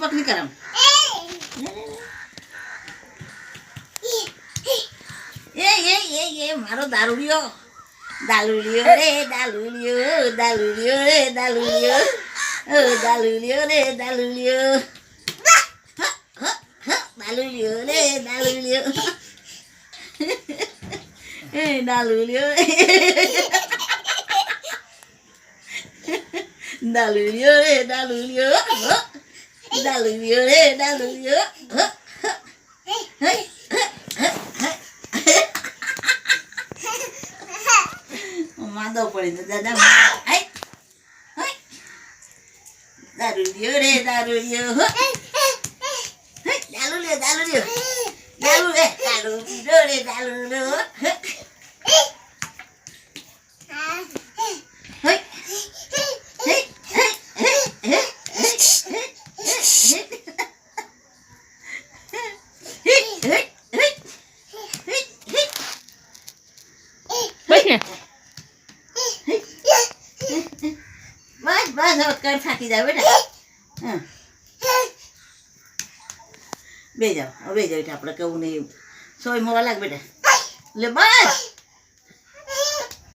પક નહીં કરામ એ મારો દારૂડિયો દાલુલિયો રે દાલુલિયો દાલુલિયો રે દાલુલિયો દાલુલિયો રે દાલુલિયો દાલુલિયો રે દાલુલિયો દાલુલિયો દાલુલિયો રે દાલુલિયો દાલુલિયો રે દાલુલિયો માંદો પડી તો દાદા દારૂડિયો રે દારૂડિયો દારૂડિયો દારૂડિયો દારૂ રે દારૂડિયો રે દારૂડિયો બસ હવે કર થાકી જાવ બેટા હા બે જાઓ એટલે આપણે કહું નહીં સોય મોવા લાગ બેટા લે બસ